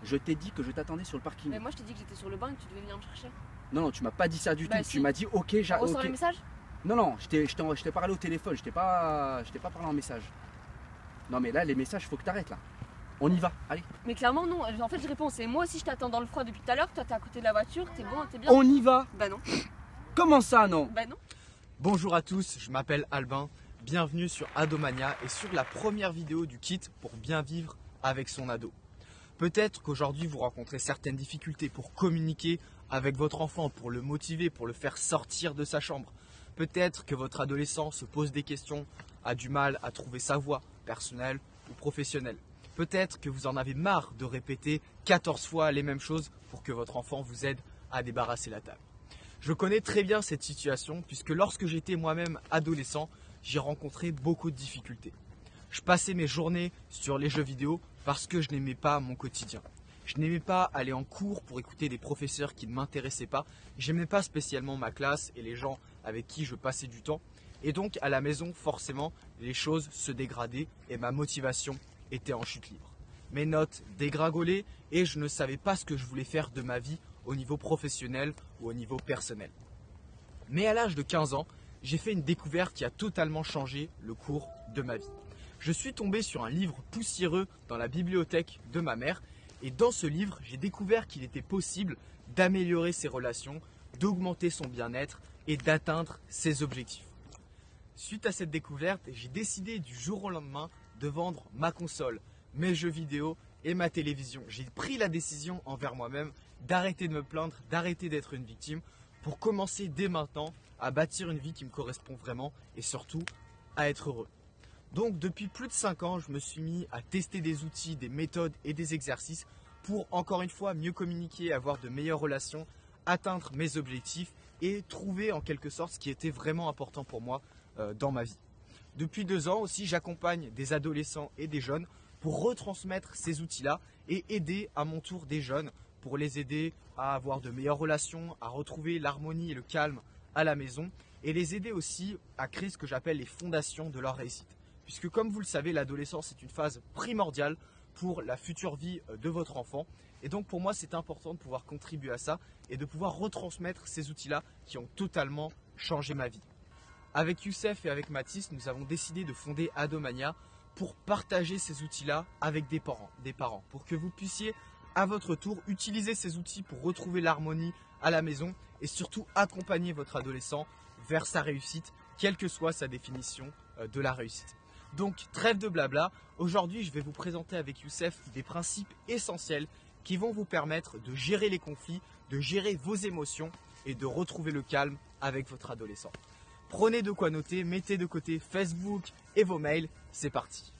Je t'ai dit que je t'attendais sur le parking. Mais moi je t'ai dit que j'étais sur le banc et que tu devais venir me chercher. Non, tu m'as pas dit ça du Bah tout. si. Tu m'as dit ok, On ressort les ok. messages. Non, je t'ai parlé au téléphone, je t'ai pas parlé en message. Non mais là, les messages, faut que t'arrêtes là. On y va, allez. Mais clairement non, en fait je réponds, c'est moi aussi je t'attends dans le froid depuis tout à l'heure, toi t'es à côté de la voiture, t'es bon, t'es bien. On y va. Bah non, Comment ça, non? bah non. Bonjour à tous, je m'appelle Albin, bienvenue sur Adomania et sur la première vidéo du kit pour bien vivre avec son ado. Peut-être qu'aujourd'hui vous rencontrez certaines difficultés pour communiquer avec votre enfant, pour le motiver, pour le faire sortir de sa chambre. Peut-être que votre adolescent se pose des questions, a du mal à trouver sa voie, personnelle ou professionnelle. Peut-être que vous en avez marre de répéter 14 fois les mêmes choses pour que votre enfant vous aide à débarrasser la table. Je connais très bien cette situation puisque lorsque j'étais moi-même adolescent, j'ai rencontré beaucoup de difficultés. Je passais mes journées sur les jeux vidéo parce que je n'aimais pas mon quotidien. Je n'aimais pas aller en cours pour écouter des professeurs qui ne m'intéressaient pas. Je n'aimais pas spécialement ma classe et les gens avec qui je passais du temps. Et donc à la maison, forcément, les choses se dégradaient et ma motivation était en chute libre. Mes notes dégringolaient et je ne savais pas ce que je voulais faire de ma vie au niveau professionnel ou au niveau personnel. Mais à l'âge de 15 ans, j'ai fait une découverte qui a totalement changé le cours de ma vie. Je suis tombé sur un livre poussiéreux dans la bibliothèque de ma mère et dans ce livre, j'ai découvert qu'il était possible d'améliorer ses relations, d'augmenter son bien-être et d'atteindre ses objectifs. Suite à cette découverte, j'ai décidé du jour au lendemain de vendre ma console, mes jeux vidéo et ma télévision. J'ai pris la décision envers moi-même d'arrêter de me plaindre, d'arrêter d'être une victime pour commencer dès maintenant à bâtir une vie qui me correspond vraiment et surtout à être heureux. Donc depuis plus de 5 ans, je me suis mis à tester des outils, des méthodes et des exercices pour encore une fois mieux communiquer, avoir de meilleures relations, atteindre mes objectifs et trouver en quelque sorte ce qui était vraiment important pour moi dans ma vie. Depuis 2 ans aussi, j'accompagne des adolescents et des jeunes pour retransmettre ces outils-là et aider à mon tour des jeunes pour les aider à avoir de meilleures relations, à retrouver l'harmonie et le calme à la maison et les aider aussi à créer ce que j'appelle les fondations de leur réussite. Puisque comme vous le savez, l'adolescence est une phase primordiale pour la future vie de votre enfant. Et donc pour moi, c'est important de pouvoir contribuer à ça et de pouvoir retransmettre ces outils-là qui ont totalement changé ma vie. Avec Youssef et avec Mathis, nous avons décidé de fonder Adomania pour partager ces outils-là avec des parents, pour que vous puissiez à votre tour utiliser ces outils pour retrouver l'harmonie à la maison et surtout accompagner votre adolescent vers sa réussite, quelle que soit sa définition de la réussite. Donc trêve de blabla, aujourd'hui je vais vous présenter avec Youssef des principes essentiels qui vont vous permettre de gérer les conflits, de gérer vos émotions et de retrouver le calme avec votre adolescent. Prenez de quoi noter, mettez de côté Facebook et vos mails, c'est parti.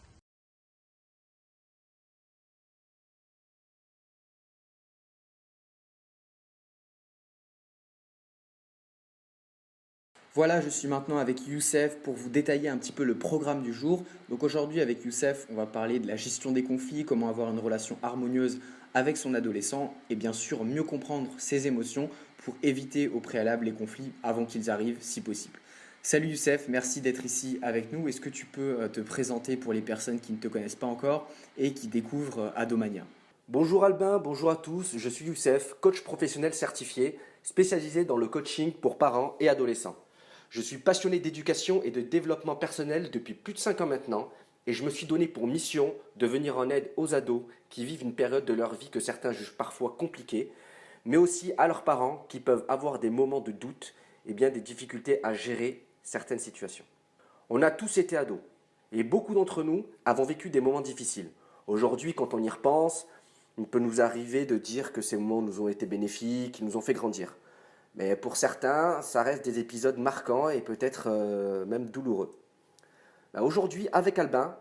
Voilà, je suis maintenant avec Youssef pour vous détailler un petit peu le programme du jour. Donc aujourd'hui avec Youssef, on va parler de la gestion des conflits, comment avoir une relation harmonieuse avec son adolescent et bien sûr mieux comprendre ses émotions pour éviter au préalable les conflits avant qu'ils arrivent si possible. Salut Youssef, merci d'être ici avec nous. Est-ce que tu peux te présenter pour les personnes qui ne te connaissent pas encore et qui découvrent Adomania? Bonjour Albin, bonjour à tous, je suis Youssef, coach professionnel certifié, spécialisé dans le coaching pour parents et adolescents. Je suis passionné d'éducation et de développement personnel depuis plus de 5 ans maintenant et je me suis donné pour mission de venir en aide aux ados qui vivent une période de leur vie que certains jugent parfois compliquée, mais aussi à leurs parents qui peuvent avoir des moments de doute et bien des difficultés à gérer certaines situations. On a tous été ados et beaucoup d'entre nous avons vécu des moments difficiles. Aujourd'hui, quand on y repense, il peut nous arriver de dire que ces moments nous ont été bénéfiques, qu'ils nous ont fait grandir. Mais pour certains, ça reste des épisodes marquants et peut-être même douloureux. Aujourd'hui, avec Albin,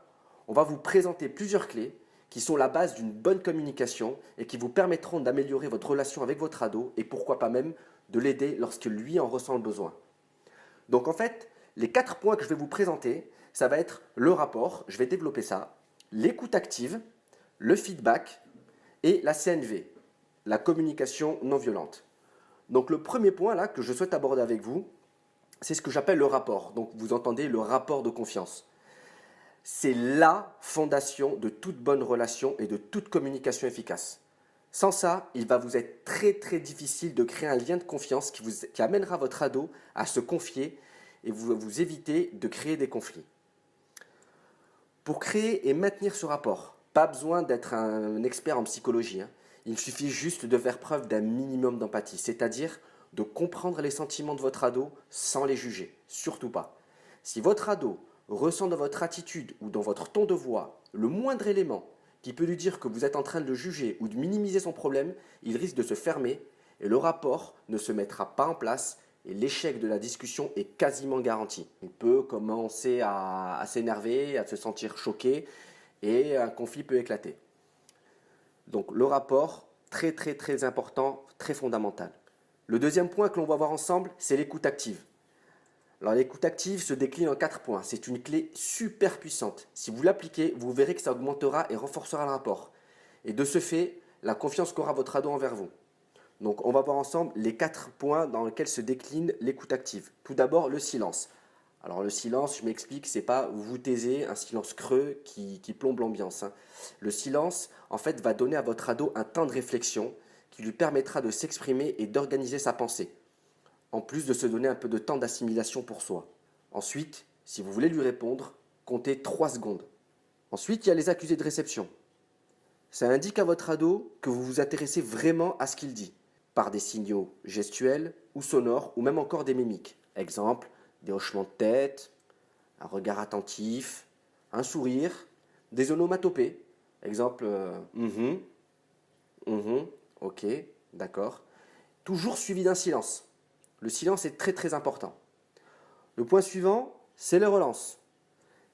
on va vous présenter plusieurs clés qui sont la base d'une bonne communication et qui vous permettront d'améliorer votre relation avec votre ado et pourquoi pas même de l'aider lorsque lui en ressent le besoin. Donc en fait, les 4 points que je vais vous présenter, ça va être le rapport, je vais développer ça, l'écoute active, le feedback et la CNV, la communication non violente. Donc le premier point là que je souhaite aborder avec vous, c'est ce que j'appelle le rapport. Donc vous entendez le rapport de confiance. C'est la fondation de toute bonne relation et de toute communication efficace. Sans ça, il va vous être très très difficile de créer un lien de confiance qui amènera votre ado à se confier et vous éviter de créer des conflits. Pour créer et maintenir ce rapport, pas besoin d'être un expert en psychologie, hein. Il suffit juste de faire preuve d'un minimum d'empathie, c'est-à-dire de comprendre les sentiments de votre ado sans les juger, surtout pas. Si votre ado ressent dans votre attitude ou dans votre ton de voix le moindre élément qui peut lui dire que vous êtes en train de le juger ou de minimiser son problème, il risque de se fermer et le rapport ne se mettra pas en place et l'échec de la discussion est quasiment garanti. Il peut commencer à s'énerver, à se sentir choqué et un conflit peut éclater. Donc le rapport, très très très important, très fondamental. Le deuxième point que l'on va voir ensemble, c'est l'écoute active. Alors l'écoute active se décline en 4 points. C'est une clé super puissante. Si vous l'appliquez, vous verrez que ça augmentera et renforcera le rapport. Et de ce fait, la confiance qu'aura votre ado envers vous. Donc on va voir ensemble les 4 points dans lesquels se décline l'écoute active. Tout d'abord, le silence. Alors le silence, je m'explique, c'est pas vous vous taisez, un silence creux qui plombe l'ambiance, hein. Le silence, en fait, va donner à votre ado un temps de réflexion qui lui permettra de s'exprimer et d'organiser sa pensée, en plus de se donner un peu de temps d'assimilation pour soi. Ensuite, si vous voulez lui répondre, comptez 3 secondes. Ensuite, il y a les accusés de réception. Ça indique à votre ado que vous vous intéressez vraiment à ce qu'il dit, par des signaux gestuels ou sonores ou même encore des mimiques. Exemple, des hochements de tête, un regard attentif, un sourire, des onomatopées. Exemple, ok, d'accord. Toujours suivi d'un silence. Le silence est très très important. Le point suivant, c'est les relances.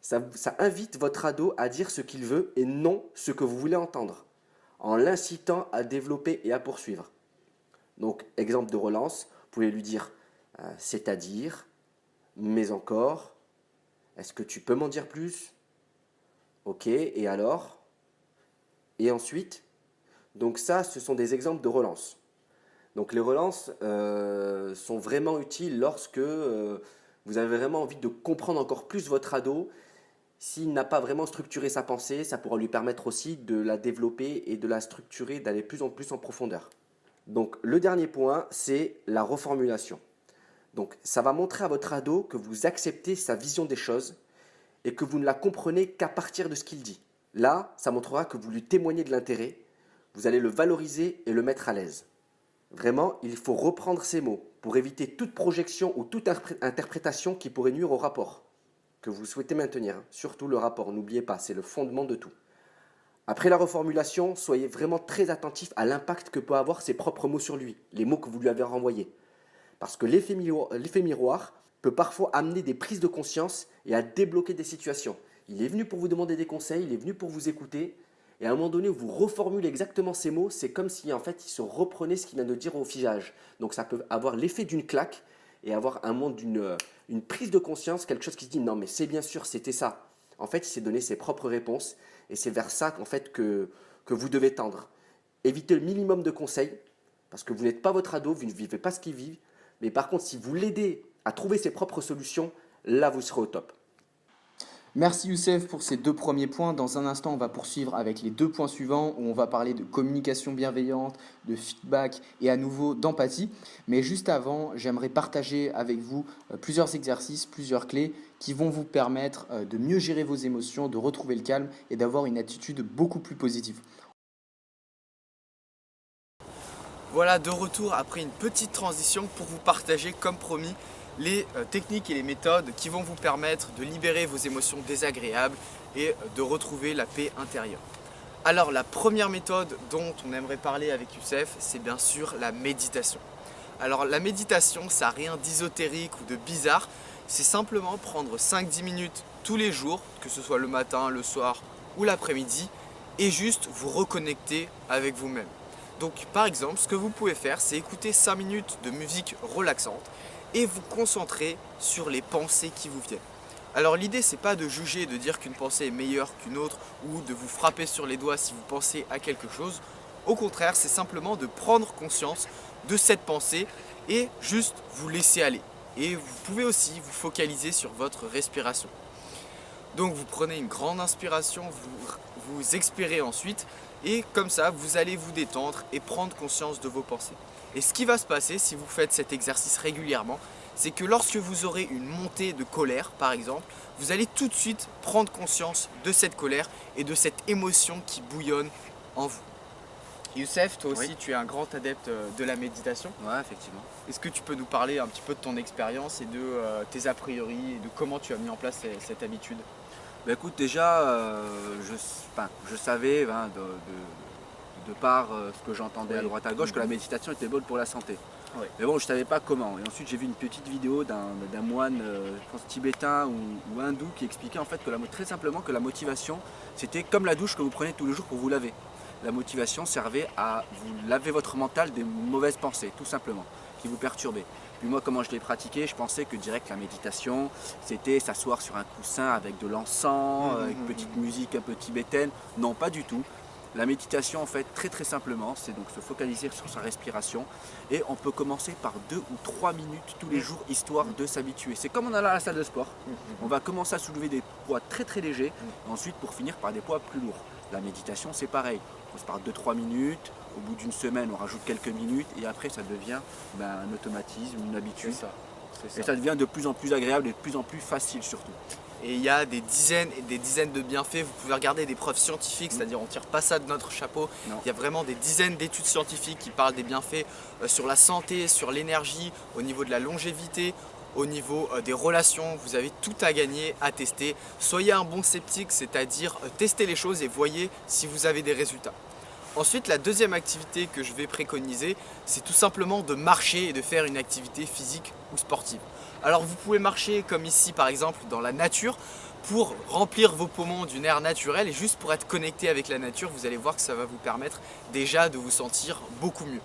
Ça invite votre ado à dire ce qu'il veut et non ce que vous voulez entendre, en l'incitant à développer et à poursuivre. Donc, exemple de relance, vous pouvez lui dire c'est-à-dire, mais encore, est-ce que tu peux m'en dire plus? Ok, et alors? Et ensuite? Donc ça, ce sont des exemples de relance. Donc les relances sont vraiment utiles lorsque vous avez vraiment envie de comprendre encore plus votre ado. S'il n'a pas vraiment structuré sa pensée, ça pourra lui permettre aussi de la développer et de la structurer, d'aller plus en plus en profondeur. Donc le dernier point, c'est la reformulation. Donc ça va montrer à votre ado que vous acceptez sa vision des choses et que vous ne la comprenez qu'à partir de ce qu'il dit. Là, ça montrera que vous lui témoignez de l'intérêt, vous allez le valoriser et le mettre à l'aise. Vraiment, il faut reprendre ces mots pour éviter toute projection ou toute interprétation qui pourrait nuire au rapport que vous souhaitez maintenir. Surtout le rapport, n'oubliez pas, c'est le fondement de tout. Après la reformulation, soyez vraiment très attentif à l'impact que peut avoir ses propres mots sur lui, les mots que vous lui avez renvoyés. Parce que l'effet miroir peut parfois amener des prises de conscience et à débloquer des situations. Il est venu pour vous demander des conseils, il est venu pour vous écouter. Et à un moment donné où vous reformulez exactement ces mots, c'est comme si en fait il se reprenait ce qu'il vient de dire au figage. Donc ça peut avoir l'effet d'une claque et avoir un moment d'une prise de conscience, quelque chose qui se dit non mais c'est bien sûr, c'était ça. En fait, il s'est donné ses propres réponses et c'est vers ça qu'en fait que vous devez tendre. Évitez le minimum de conseils parce que vous n'êtes pas votre ado, vous ne vivez pas ce qu'il vit. Mais par contre, si vous l'aidez à trouver ses propres solutions, là vous serez au top. Merci Youssef pour ces 2 premiers points. Dans un instant, on va poursuivre avec les 2 points suivants où on va parler de communication bienveillante, de feedback et à nouveau d'empathie. Mais juste avant, j'aimerais partager avec vous plusieurs exercices, plusieurs clés qui vont vous permettre de mieux gérer vos émotions, de retrouver le calme et d'avoir une attitude beaucoup plus positive. Voilà, de retour après une petite transition pour vous partager, comme promis, les techniques et les méthodes qui vont vous permettre de libérer vos émotions désagréables et de retrouver la paix intérieure. Alors la première méthode dont on aimerait parler avec Youssef, c'est bien sûr la méditation. Alors la méditation, ça n'a rien d'ésotérique ou de bizarre, c'est simplement prendre 5-10 minutes tous les jours, que ce soit le matin, le soir ou l'après-midi, et juste vous reconnecter avec vous-même. Donc par exemple, ce que vous pouvez faire, c'est écouter 5 minutes de musique relaxante et vous concentrer sur les pensées qui vous viennent. Alors l'idée, c'est pas de juger, de dire qu'une pensée est meilleure qu'une autre ou de vous frapper sur les doigts si vous pensez à quelque chose. Au contraire, c'est simplement de prendre conscience de cette pensée et juste vous laisser aller. Et vous pouvez aussi vous focaliser sur votre respiration. Donc vous prenez une grande inspiration, vous expirez ensuite et comme ça vous allez vous détendre et prendre conscience de vos pensées. Et ce qui va se passer si vous faites cet exercice régulièrement, c'est que lorsque vous aurez une montée de colère par exemple, vous allez tout de suite prendre conscience de cette colère et de cette émotion qui bouillonne en vous. Youssef, toi aussi Oui. tu es un grand adepte de la méditation. Ouais, effectivement. Est-ce que tu peux nous parler un petit peu de ton expérience et de tes a priori et de comment tu as mis en place cette habitude? Bah écoute, déjà, je savais de par ce que j'entendais à Oui. droite à gauche que la méditation était bonne pour la santé. Oui. Mais bon, je savais pas comment. Et ensuite, j'ai vu une petite vidéo d'un moine, je pense tibétain ou hindou, qui expliquait en fait que très simplement que la motivation, c'était comme la douche que vous prenez tous les jours pour vous laver. La motivation servait à vous laver votre mental des mauvaises pensées, tout simplement, qui vous perturbaient. Puis moi, comment je l'ai pratiqué, je pensais que direct la méditation, c'était s'asseoir sur un coussin avec de l'encens, avec une petite musique un peu tibétaine. Non, pas du tout. La méditation, en fait, très simplement, c'est donc se focaliser sur sa respiration. Et on peut commencer par 2 ou 3 minutes tous les jours, histoire de s'habituer. C'est comme on allait à la salle de sport. On va commencer à soulever des poids très légers, et ensuite pour finir par des poids plus lourds. La méditation, c'est pareil. On se parle 2-3 minutes, au bout d'une semaine, on rajoute quelques minutes, et après, ça devient un automatisme, une habitude. Et ça devient de plus en plus agréable et de plus en plus facile surtout. Et il y a des dizaines et des dizaines de bienfaits. Vous pouvez regarder des preuves scientifiques, c'est-à-dire on ne tire pas ça de notre chapeau. Non. Il y a vraiment des dizaines d'études scientifiques qui parlent des bienfaits sur la santé, sur l'énergie, au niveau de la longévité, au niveau des relations. Vous avez tout à gagner, à tester. Soyez un bon sceptique, c'est-à-dire testez les choses et voyez si vous avez des résultats. Ensuite, la deuxième activité que je vais préconiser, c'est tout simplement de marcher et de faire une activité physique ou sportive. Alors vous pouvez marcher comme ici par exemple dans la nature pour remplir vos poumons d'une air naturelle et juste pour être connecté avec la nature, vous allez voir que ça va vous permettre déjà de vous sentir beaucoup mieux.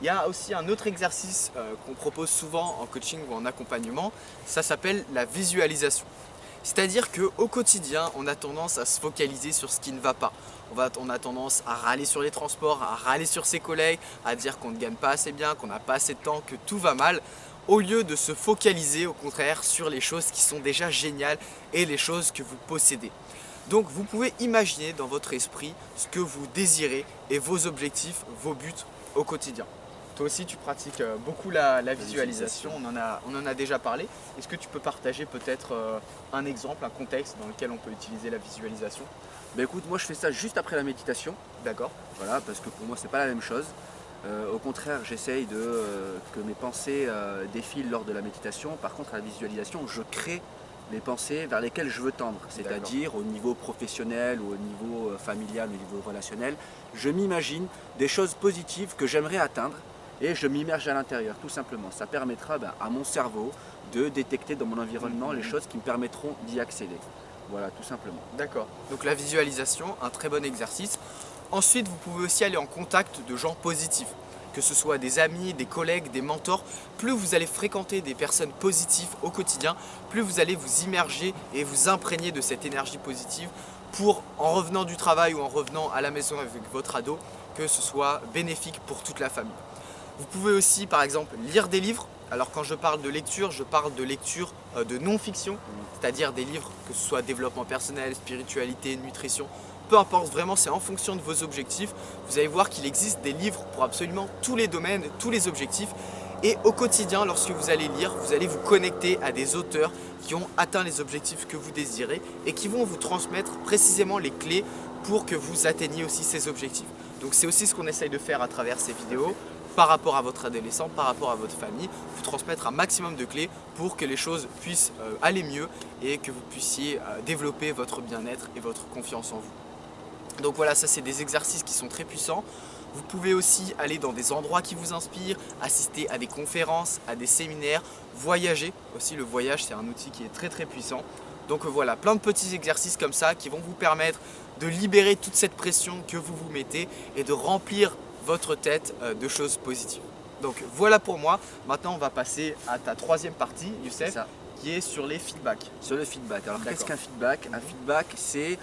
Il y a aussi un autre exercice qu'on propose souvent en coaching ou en accompagnement, ça s'appelle la visualisation. C'est-à-dire qu'au quotidien, on a tendance à se focaliser sur ce qui ne va pas. On a tendance à râler sur les transports, à râler sur ses collègues, à dire qu'on ne gagne pas assez bien, qu'on n'a pas assez de temps, que tout va mal, au lieu de se focaliser au contraire sur les choses qui sont déjà géniales et les choses que vous possédez. Donc vous pouvez imaginer dans votre esprit ce que vous désirez et vos objectifs, vos buts au quotidien. Toi aussi tu pratiques beaucoup la visualisation, on en a déjà parlé. Est-ce que tu peux partager peut-être un exemple, un contexte dans lequel on peut utiliser la visualisation? Bah écoute, moi je fais ça juste après la méditation. D'accord. Voilà, parce que pour moi c'est pas la même chose. Au contraire, j'essaye que mes pensées défilent lors de la méditation. Par contre, à la visualisation, je crée les pensées vers lesquelles je veux tendre. C'est-à-dire au niveau professionnel ou au niveau familial, au niveau relationnel. Je m'imagine des choses positives que j'aimerais atteindre et je m'immerge à l'intérieur, tout simplement. Ça permettra à mon cerveau de détecter dans mon environnement les choses qui me permettront d'y accéder. Voilà, tout simplement. D'accord. Donc la visualisation, un très bon exercice. Ensuite, vous pouvez aussi aller en contact de gens positifs, que ce soit des amis, des collègues, des mentors. Plus vous allez fréquenter des personnes positives au quotidien, plus vous allez vous immerger et vous imprégner de cette énergie positive pour, en revenant du travail ou en revenant à la maison avec votre ado, que ce soit bénéfique pour toute la famille. Vous pouvez aussi, par exemple, lire des livres. Alors quand je parle de lecture de non-fiction, c'est-à-dire des livres que ce soit développement personnel, spiritualité, nutrition, peu importe, vraiment c'est en fonction de vos objectifs. Vous allez voir qu'il existe des livres pour absolument tous les domaines, tous les objectifs. Et au quotidien, lorsque vous allez lire, vous allez vous connecter à des auteurs qui ont atteint les objectifs que vous désirez et qui vont vous transmettre précisément les clés pour que vous atteigniez aussi ces objectifs. Donc c'est aussi ce qu'on essaye de faire à travers ces vidéos. Par rapport à votre adolescent, par rapport à votre famille, vous transmettre un maximum de clés pour que les choses puissent aller mieux et que vous puissiez développer votre bien-être et votre confiance en vous. Donc voilà, ça c'est des exercices qui sont très puissants. Vous pouvez aussi aller dans des endroits qui vous inspirent, assister à des conférences, à des séminaires, voyager. Aussi le voyage c'est un outil qui est très puissant. Donc voilà, plein de petits exercices comme ça qui vont vous permettre de libérer toute cette pression que vous vous mettez et de remplir votre tête de choses positives. Donc voilà pour moi. Maintenant on va passer à ta troisième partie, Youssef, qui est sur les feedbacks. Sur le feedback. Alors qu'est-ce qu'un feedback? Un feedback c'est,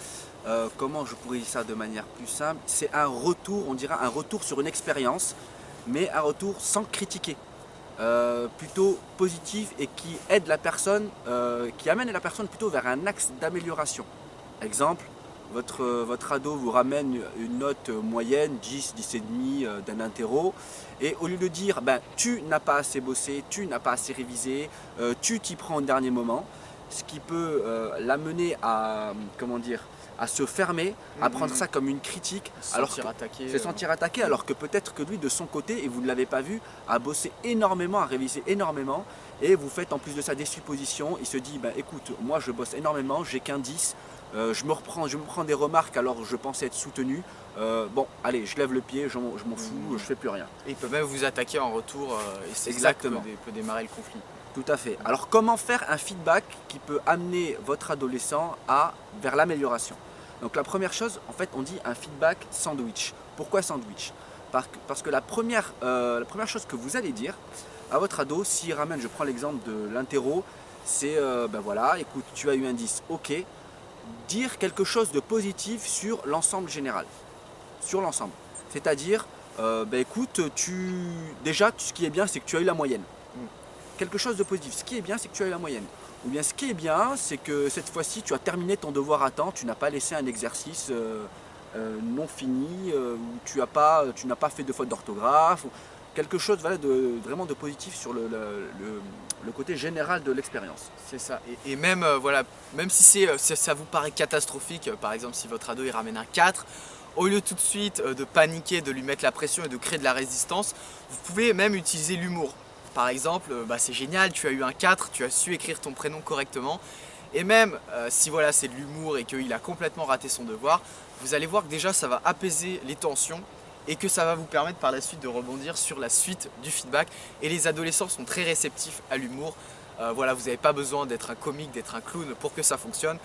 comment je pourrais dire ça de manière plus simple, c'est un retour, on dira un retour sur une expérience, mais un retour sans critiquer. Plutôt positif et qui aide la personne, qui amène la personne plutôt vers un axe d'amélioration. Exemple, votre ado vous ramène une note moyenne, 10, 10,5 d'un interro, et au lieu de dire tu n'as pas assez bossé, tu n'as pas assez révisé, tu t'y prends au dernier moment, ce qui peut l'amener à, à se fermer, à prendre ça comme une critique, se sentir attaqué, alors que peut-être que lui de son côté, et vous ne l'avez pas vu, a bossé énormément, a révisé énormément, et vous faites en plus de ça des suppositions. Il se dit écoute, moi je bosse énormément, j'ai qu'un 10, je me prends des remarques alors que je pensais être soutenu, bon allez, je lève le pied, je m'en fous, je fais plus rien. Et il peut même vous attaquer en retour, et c'est Exactement. ça qui peut démarrer le conflit. Tout à fait. Alors comment faire un feedback qui peut amener votre adolescent vers l'amélioration? Donc la première chose, en fait, on dit un feedback sandwich. Pourquoi sandwich? Parce que la première chose que vous allez dire à votre ado, s'il ramène, je prends l'exemple de l'interro, c'est voilà, écoute, tu as eu un 10, ok. Dire quelque chose de positif sur l'ensemble général. Sur l'ensemble. C'est-à-dire, écoute, déjà, ce qui est bien, c'est que tu as eu la moyenne. Quelque chose de positif. Ce qui est bien, c'est que tu as eu la moyenne. Ou bien ce qui est bien, c'est que cette fois-ci, tu as terminé ton devoir à temps, tu n'as pas laissé un exercice non fini, où tu n'as pas fait de faute d'orthographe, quelque chose vraiment de positif sur le côté général de l'expérience. C'est ça. Et même, même si ça vous paraît catastrophique, par exemple si votre ado il ramène un 4, au lieu tout de suite de paniquer, de lui mettre la pression et de créer de la résistance, vous pouvez même utiliser l'humour. Par exemple, c'est génial, tu as eu un 4, tu as su écrire ton prénom correctement. Et même si c'est de l'humour et qu'il a complètement raté son devoir, vous allez voir que déjà ça va apaiser les tensions et que ça va vous permettre par la suite de rebondir sur la suite du feedback. Et les adolescents sont très réceptifs à l'humour. Vous n'avez pas besoin d'être un comique, d'être un clown pour que ça fonctionne.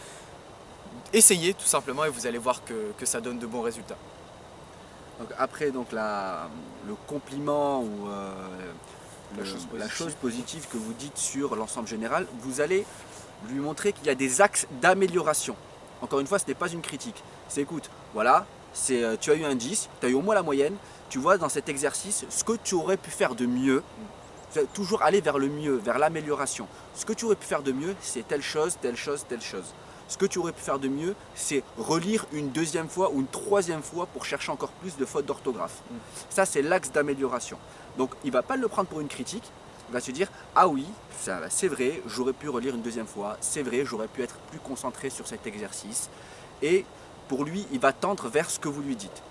Essayez tout simplement et vous allez voir que ça donne de bons résultats. Donc après le compliment ou la chose positive que vous dites sur l'ensemble général, vous allez lui montrer qu'il y a des axes d'amélioration. Encore une fois, ce n'est pas une critique. C'est écoute, voilà, tu as eu un 10, tu as eu au moins la moyenne, tu vois dans cet exercice ce que tu aurais pu faire de mieux, toujours aller vers le mieux, vers l'amélioration. Ce que tu aurais pu faire de mieux, c'est telle chose, telle chose, telle chose. Ce que tu aurais pu faire de mieux, c'est relire une deuxième fois ou une troisième fois pour chercher encore plus de fautes d'orthographe. Ça, c'est l'axe d'amélioration. Donc, il ne va pas le prendre pour une critique. Il va se dire « Ah oui, c'est vrai, j'aurais pu relire une deuxième fois. C'est vrai, j'aurais pu être plus concentré sur cet exercice. » Et pour lui, il va tendre vers ce que vous lui dites.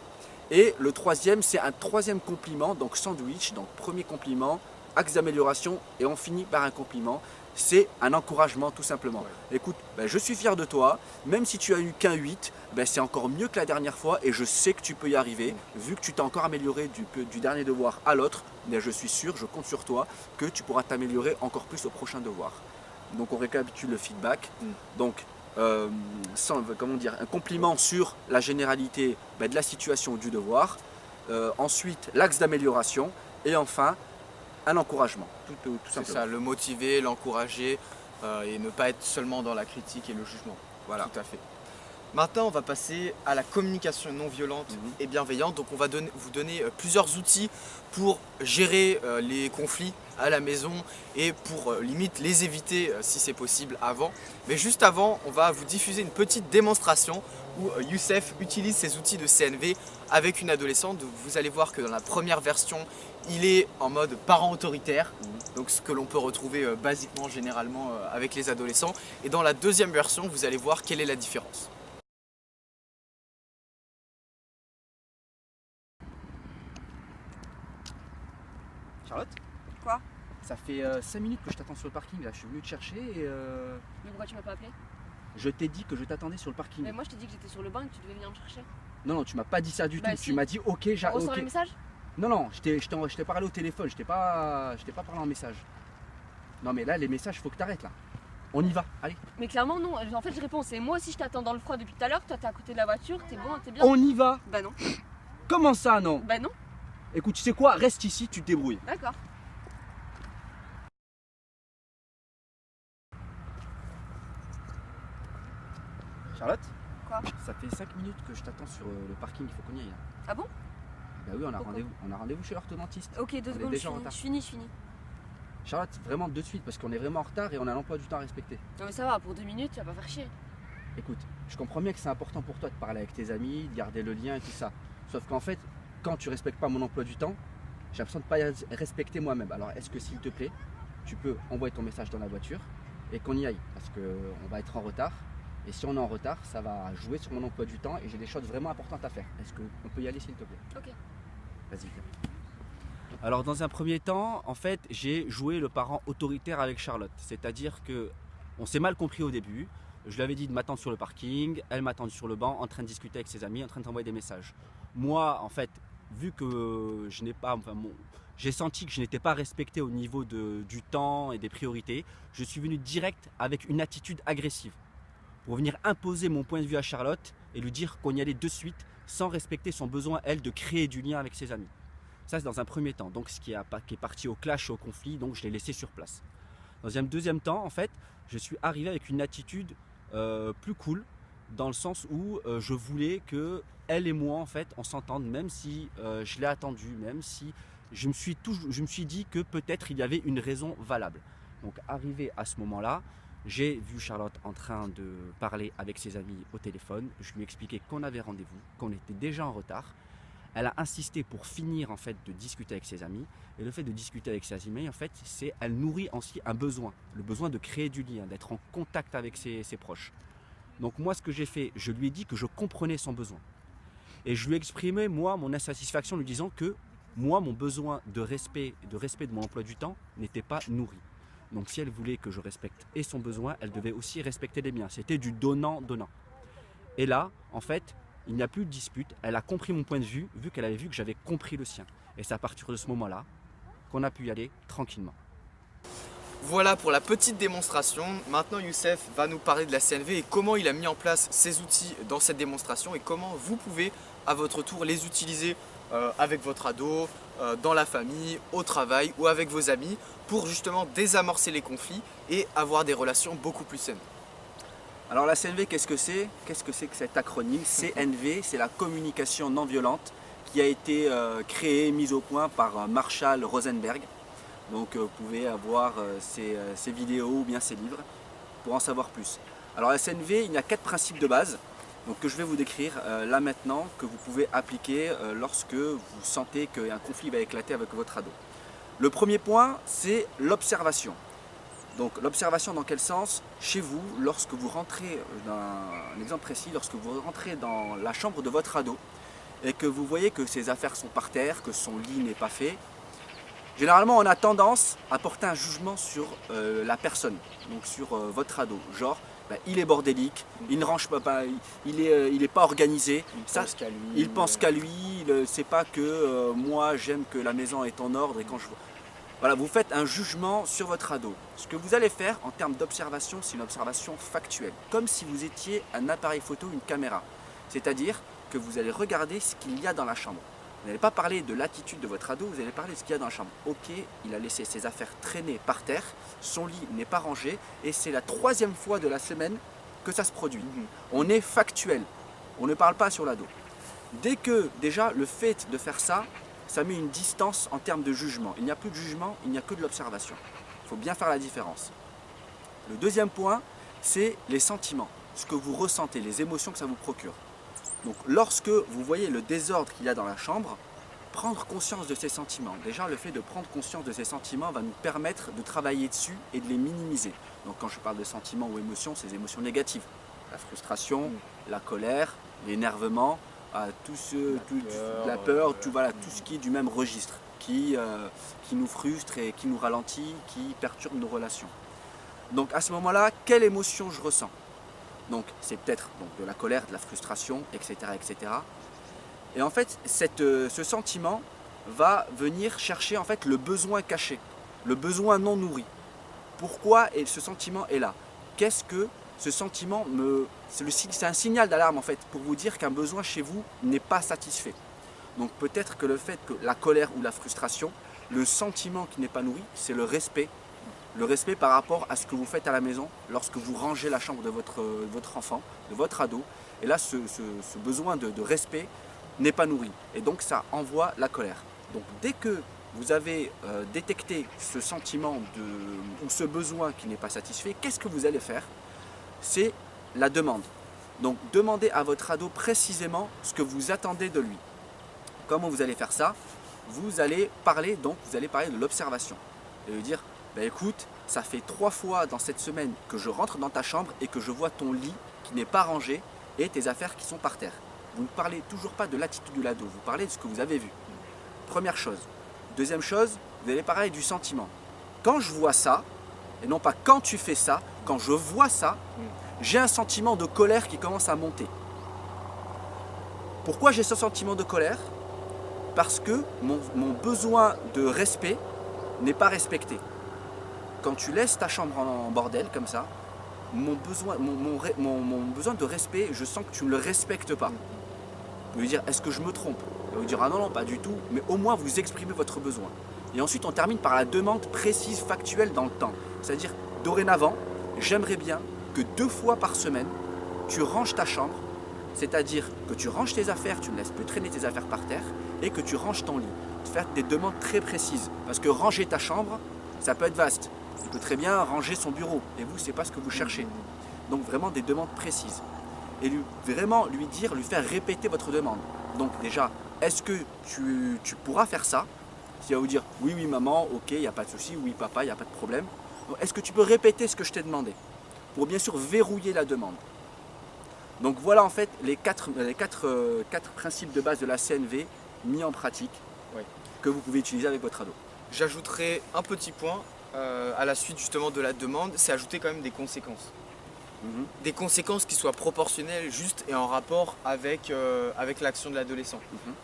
Et le troisième, c'est un troisième compliment, donc sandwich. Donc, premier compliment, axe d'amélioration, et on finit par un compliment. C'est un encouragement tout simplement. Ouais. Écoute, je suis fier de toi, même si tu as eu qu'un 8, c'est encore mieux que la dernière fois et je sais que tu peux y arriver. Vu que tu t'es encore amélioré du dernier devoir à l'autre, je suis sûr, je compte sur toi que tu pourras t'améliorer encore plus au prochain devoir. Donc on récapitule le feedback. Donc un compliment sur la généralité de la situation ou du devoir. Ensuite, l'axe d'amélioration et enfin, un encouragement, tout simplement. C'est ça, le motiver, l'encourager et ne pas être seulement dans la critique et le jugement. Voilà. Tout à fait. Maintenant, on va passer à la communication non violente et bienveillante. Donc, on va vous donner plusieurs outils pour gérer les conflits à la maison et pour limite les éviter si c'est possible avant. Mais juste avant, on va vous diffuser une petite démonstration où Youssef utilise ses outils de CNV avec une adolescente. Donc, vous allez voir que dans la première version, il est en mode parent autoritaire, donc ce que l'on peut retrouver basiquement, généralement avec les adolescents. Et dans la deuxième version, vous allez voir quelle est la différence. Charlotte ? Quoi ? Ça fait 5 minutes que je t'attends sur le parking, là. Je suis venu te chercher et... Mais pourquoi tu m'as pas appelé ? Je t'ai dit que je t'attendais sur le parking. Mais moi je t'ai dit que j'étais sur le banc et que tu devais venir me chercher. Non, tu m'as pas dit ça du tout. Si. Tu m'as dit ok, On reçoit le message ? Non, je t'ai parlé au téléphone, je t'ai pas parlé en message. Non mais là, les messages, faut que t'arrêtes là. On y va, allez. Mais clairement non, en fait je réponds, c'est moi aussi je t'attends dans le froid depuis tout à l'heure, toi t'es à côté de la voiture, t'es bon, t'es bien. On y va. Bah non. Comment ça non ? Bah non. Écoute, tu sais quoi ? Reste ici, tu te débrouilles. D'accord. Charlotte ? Quoi ? Ça fait 5 minutes que je t'attends sur le parking, il faut qu'on y aille là. Ah bon ? Bah oui, on a Pourquoi ? rendez-vous chez l'orthodontiste. Ok, 2 secondes, je finis. Charlotte, vraiment de suite parce qu'on est vraiment en retard et on a l'emploi du temps à respecter. Non mais ça va, pour 2 minutes, tu vas pas faire chier. écoute, je comprends bien que c'est important pour toi de parler avec tes amis, de garder le lien et tout ça. Sauf qu'en fait, quand tu respectes pas mon emploi du temps, j'ai l'impression de ne pas respecter moi-même. Alors est-ce que s'il te plaît, tu peux envoyer ton message dans la voiture et qu'on y aille, parce qu'on va être en retard. Et si on est en retard, ça va jouer sur mon emploi du temps et j'ai des choses vraiment importantes à faire. Est-ce qu'on peut y aller s'il te plaît? Ok. Vas-y, viens. Alors dans un premier temps, en fait, j'ai joué le parent autoritaire avec Charlotte. C'est-à-dire que on s'est mal compris au début. Je lui avais dit de m'attendre sur le parking, elle m'attend sur le banc, en train de discuter avec ses amis, en train d'envoyer des messages. Moi, en fait, vu que je n'ai pas, j'ai senti que je n'étais pas respecté au niveau du temps et des priorités, je suis venu direct avec une attitude agressive pour venir imposer mon point de vue à Charlotte et lui dire qu'on y allait de suite sans respecter son besoin, elle, de créer du lien avec ses amis. Ça, c'est dans un premier temps, donc ce qui est parti au clash et au conflit, donc je l'ai laissé sur place. Dans un deuxième temps, en fait, je suis arrivé avec une attitude plus cool, dans le sens où je voulais que elle et moi, en fait, on s'entende, même si je l'ai attendu, même si je me suis dit que peut-être il y avait une raison valable. Donc, arrivé à ce moment-là, j'ai vu Charlotte en train de parler avec ses amis au téléphone. Je lui ai expliqué qu'on avait rendez-vous, qu'on était déjà en retard. Elle a insisté pour finir en fait de discuter avec ses amis. Et le fait de discuter avec ses amis, en fait, elle nourrit aussi un besoin, le besoin de créer du lien, d'être en contact avec ses proches. Donc moi, ce que j'ai fait, je lui ai dit que je comprenais son besoin. Et je lui ai exprimé, moi, mon insatisfaction, en lui disant que moi, mon besoin de respect de mon emploi du temps n'était pas nourri. Donc si elle voulait que je respecte et son besoin, elle devait aussi respecter les miens. C'était du donnant-donnant. Et là, en fait, il n'y a plus de dispute. Elle a compris mon point de vue, vu qu'elle avait vu que j'avais compris le sien. Et c'est à partir de ce moment-là qu'on a pu y aller tranquillement. Voilà pour la petite démonstration. Maintenant, Youssef va nous parler de la CNV et comment il a mis en place ses outils dans cette démonstration et comment vous pouvez à votre tour les utiliser avec votre ado, dans la famille, au travail ou avec vos amis pour justement désamorcer les conflits et avoir des relations beaucoup plus saines. Alors la CNV, qu'est-ce que c'est? Qu'est-ce que c'est que cet acronyme? CNV, c'est la communication non violente qui a été créée, mise au point par Marshall Rosenberg. Donc vous pouvez avoir ces vidéos ou bien ces livres pour en savoir plus. Alors la CNV, il y a 4 principes de base donc, que je vais vous décrire là maintenant, que vous pouvez appliquer lorsque vous sentez qu'un conflit va éclater avec votre ado. Le premier point, c'est l'observation. Donc l'observation dans quel sens? Chez vous, lorsque vous rentrez, un exemple précis, lorsque vous rentrez dans la chambre de votre ado et que vous voyez que ses affaires sont par terre, que son lit n'est pas fait, généralement on a tendance à porter un jugement sur la personne, donc sur votre ado, genre il est bordélique, il ne range pas, il est pas organisé, il pense qu'à lui, il ne sait pas que moi j'aime que la maison est en ordre et quand je vois... Voilà, vous faites un jugement sur votre ado. Ce que vous allez faire en termes d'observation, c'est une observation factuelle, comme si vous étiez un appareil photo, une caméra. C'est-à-dire que vous allez regarder ce qu'il y a dans la chambre. Vous n'allez pas parler de l'attitude de votre ado, vous allez parler de ce qu'il y a dans la chambre. Ok, il a laissé ses affaires traîner par terre, son lit n'est pas rangé, et c'est la 3e fois de la semaine que ça se produit. On est factuel, on ne parle pas sur l'ado. Dès que, déjà, le fait de faire ça, ça met une distance en termes de jugement. Il n'y a plus de jugement, il n'y a que de l'observation. Il faut bien faire la différence. Le deuxième point, c'est les sentiments, ce que vous ressentez, les émotions que ça vous procure. Donc lorsque vous voyez le désordre qu'il y a dans la chambre, prendre conscience de ces sentiments. Déjà, le fait de prendre conscience de ces sentiments va nous permettre de travailler dessus et de les minimiser. Donc quand je parle de sentiments ou émotions, c'est des émotions négatives. La frustration, la colère, l'énervement, la peur, tout ce qui est du même registre, qui nous frustre et qui nous ralentit, qui perturbe nos relations. Donc à ce moment-là, quelle émotion je ressens? Donc c'est peut-être de la colère, de la frustration, etc. etc. Et en fait, ce sentiment va venir chercher en fait le besoin caché, le besoin non nourri. Pourquoi ce sentiment est là? Qu'est-ce que ce sentiment c'est un signal d'alarme en fait pour vous dire qu'un besoin chez vous n'est pas satisfait. Donc peut-être que le fait que la colère ou la frustration, le sentiment qui n'est pas nourri, c'est le respect. Le respect par rapport à ce que vous faites à la maison lorsque vous rangez la chambre de votre enfant, de votre ado. Et là, ce besoin de respect n'est pas nourri. Et donc, ça envoie la colère. Donc, dès que vous avez détecté ce sentiment ou ce besoin qui n'est pas satisfait, qu'est-ce que vous allez faire? C'est la demande. Donc demandez à votre ado précisément ce que vous attendez de lui. Comment vous allez faire ça? Vous allez parler de l'observation. Et lui dire, bah écoute, ça fait 3 fois dans cette semaine que je rentre dans ta chambre et que je vois ton lit qui n'est pas rangé et tes affaires qui sont par terre. Vous ne parlez toujours pas de l'attitude de l'ado, vous parlez de ce que vous avez vu. Première chose. Deuxième chose, vous allez parler du sentiment. Quand je vois ça, et non pas quand tu fais ça, quand je vois ça, j'ai un sentiment de colère qui commence à monter. Pourquoi j'ai ce sentiment de colère? Parce que mon besoin de respect n'est pas respecté. Quand tu laisses ta chambre en bordel comme ça, mon besoin de respect, je sens que tu ne le respectes pas. Vous lui dire, est-ce que je me trompe? Il va vous dire, ah non, non, pas du tout, mais au moins vous exprimez votre besoin. Et ensuite, on termine par la demande précise, factuelle dans le temps. C'est-à-dire, dorénavant, j'aimerais bien que 2 fois par semaine, tu ranges ta chambre, c'est-à-dire que tu ranges tes affaires, tu ne laisses plus traîner tes affaires par terre, et que tu ranges ton lit. Faire des demandes très précises. Parce que ranger ta chambre, ça peut être vaste. Il peut très bien ranger son bureau, et vous, c'est pas ce que vous cherchez. Donc vraiment des demandes précises. Et lui faire répéter votre demande. Donc déjà, est-ce que tu pourras faire ça? S'il va vous dire, oui, oui, maman, ok, il n'y a pas de souci, oui, papa, il n'y a pas de problème. Est-ce que tu peux répéter ce que je t'ai demandé? Pour bien sûr verrouiller la demande. Donc voilà en fait les quatre principes de base de la CNV mis en pratique, que vous pouvez utiliser avec votre ado. J'ajouterai un petit point à la suite justement de la demande, c'est ajouter quand même des conséquences. Des conséquences qui soient proportionnelles, justes et en rapport avec l'action de l'adolescent.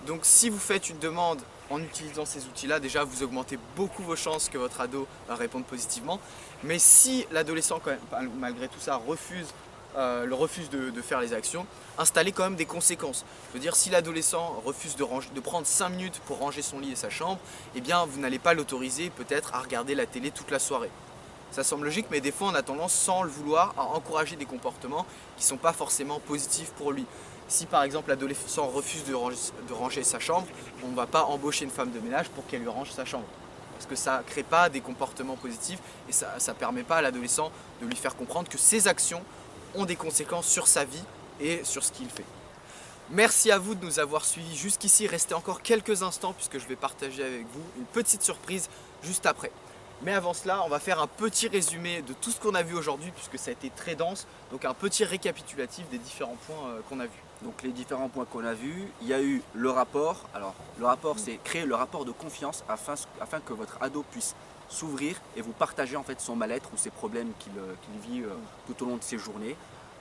Donc si vous faites une demande en utilisant ces outils-là, déjà vous augmentez beaucoup vos chances que votre ado réponde positivement. Mais si l'adolescent, quand même, malgré tout ça, refuse de faire les actions, installez quand même des conséquences. Je veux dire, si l'adolescent refuse de prendre 5 minutes pour ranger son lit et sa chambre, eh bien vous n'allez pas l'autoriser peut-être à regarder la télé toute la soirée. Ça semble logique, mais des fois on a tendance, sans le vouloir, à encourager des comportements qui ne sont pas forcément positifs pour lui. Si par exemple l'adolescent refuse de ranger sa chambre, on ne va pas embaucher une femme de ménage pour qu'elle lui range sa chambre. Parce que ça ne crée pas des comportements positifs et ça ne permet pas à l'adolescent de lui faire comprendre que ses actions ont des conséquences sur sa vie et sur ce qu'il fait. Merci à vous de nous avoir suivis jusqu'ici. Restez encore quelques instants puisque je vais partager avec vous une petite surprise juste après. Mais avant cela, on va faire un petit résumé de tout ce qu'on a vu aujourd'hui puisque ça a été très dense. Donc un petit récapitulatif des différents points qu'on a vus. Donc les différents points qu'on a vus, il y a eu le rapport. Alors le rapport, c'est créer le rapport de confiance afin que votre ado puisse s'ouvrir et vous partager en fait son mal-être ou ses problèmes qu'il vit tout au long de ses journées.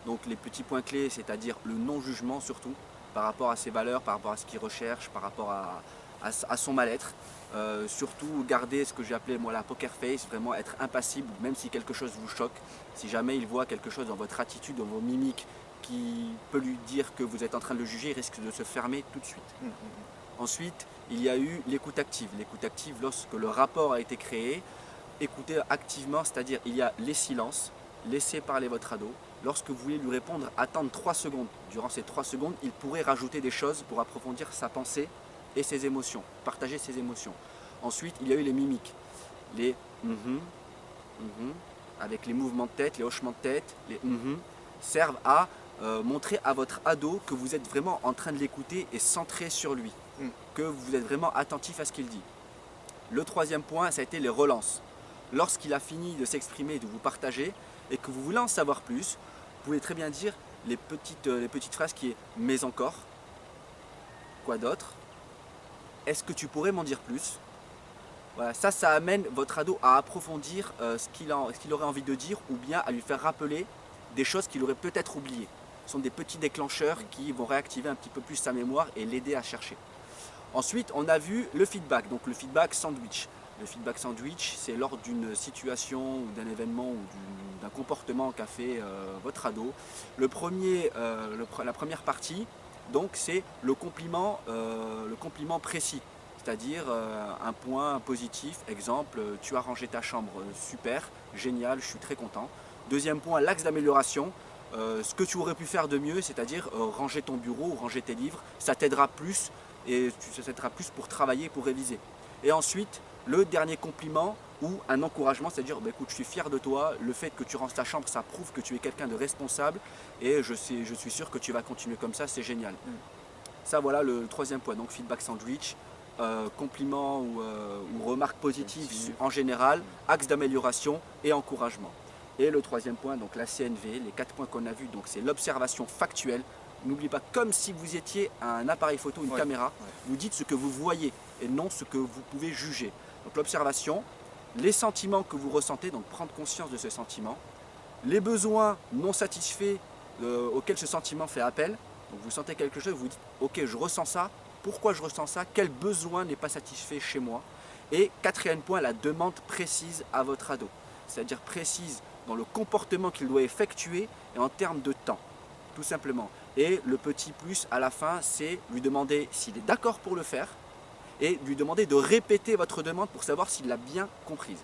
Donc les petits points clés, c'est-à-dire le non-jugement surtout par rapport à ses valeurs, par rapport à ce qu'il recherche, par rapport à son mal-être. Surtout garder ce que j'ai appelé moi la poker face, vraiment être impassible même si quelque chose vous choque. Si jamais il voit quelque chose dans votre attitude, dans vos mimiques qui peut lui dire que vous êtes en train de le juger, il risque de se fermer tout de suite. Ensuite, il y a eu l'écoute active. L'écoute active, lorsque le rapport a été créé, écoutez activement, c'est-à-dire il y a les silences, laissez parler votre ado. Lorsque vous voulez lui répondre, attendre 3 secondes. Durant ces 3 secondes, il pourrait rajouter des choses pour approfondir sa pensée et ses émotions, partager ses émotions. Ensuite, il y a eu les mimiques, les avec les mouvements de tête, les hochements de tête, les servent à montrer à votre ado que vous êtes vraiment en train de l'écouter et centré sur lui, que vous êtes vraiment attentif à ce qu'il dit. Le troisième point, ça a été les relances. Lorsqu'il a fini de s'exprimer et de vous partager et que vous voulez en savoir plus, vous pouvez très bien dire les petites phrases qui est « mais encore »,« quoi d'autre »,« est-ce que tu pourrais m'en dire plus ?» Voilà, ça amène votre ado à approfondir ce qu'il aurait envie de dire ou bien à lui faire rappeler des choses qu'il aurait peut-être oubliées. Ce sont des petits déclencheurs qui vont réactiver un petit peu plus sa mémoire et l'aider à chercher. Ensuite, on a vu le feedback, donc le feedback sandwich. Le feedback sandwich, c'est lors d'une situation ou d'un événement ou d'un comportement qu'a fait votre ado. La première partie, donc, c'est le compliment précis. C'est-à-dire un point positif, exemple, tu as rangé ta chambre, super, génial, je suis très content. Deuxième point, l'axe d'amélioration, ce que tu aurais pu faire de mieux, c'est-à-dire ranger ton bureau ou ranger tes livres, ça t'aidera plus et ça t'aidera plus pour travailler, pour réviser. Et ensuite, le dernier compliment, ou un encouragement, c'est-à-dire bah, écoute, je suis fier de toi, le fait que tu ranges ta chambre, ça prouve que tu es quelqu'un de responsable et je suis sûr que tu vas continuer comme ça, c'est génial. Ça voilà le troisième point, donc feedback sandwich, compliments ou remarques positives en général, axe d'amélioration et encouragement. Et le troisième point, donc la CNV, les 4 points qu'on a vus, donc c'est l'observation factuelle. N'oubliez pas, comme si vous étiez un appareil photo, une caméra, vous dites ce que vous voyez et non ce que vous pouvez juger. Donc l'observation, les sentiments que vous ressentez, donc prendre conscience de ce sentiment, les besoins non satisfaits auxquels ce sentiment fait appel. Donc vous sentez quelque chose, vous dites ok, je ressens ça, pourquoi je ressens ça, quel besoin n'est pas satisfait chez moi. Et quatrième point, la demande précise à votre ado, c'est-à-dire précise dans le comportement qu'il doit effectuer et en termes de temps, tout simplement. Et le petit plus à la fin, c'est lui demander s'il est d'accord pour le faire et lui demander de répéter votre demande pour savoir s'il l'a bien comprise.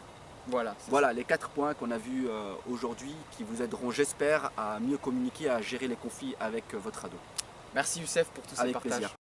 Voilà les 4 points qu'on a vus aujourd'hui qui vous aideront, j'espère, à mieux communiquer, à gérer les conflits avec votre ado. Merci Youssef pour tous ces Avec partages. plaisir.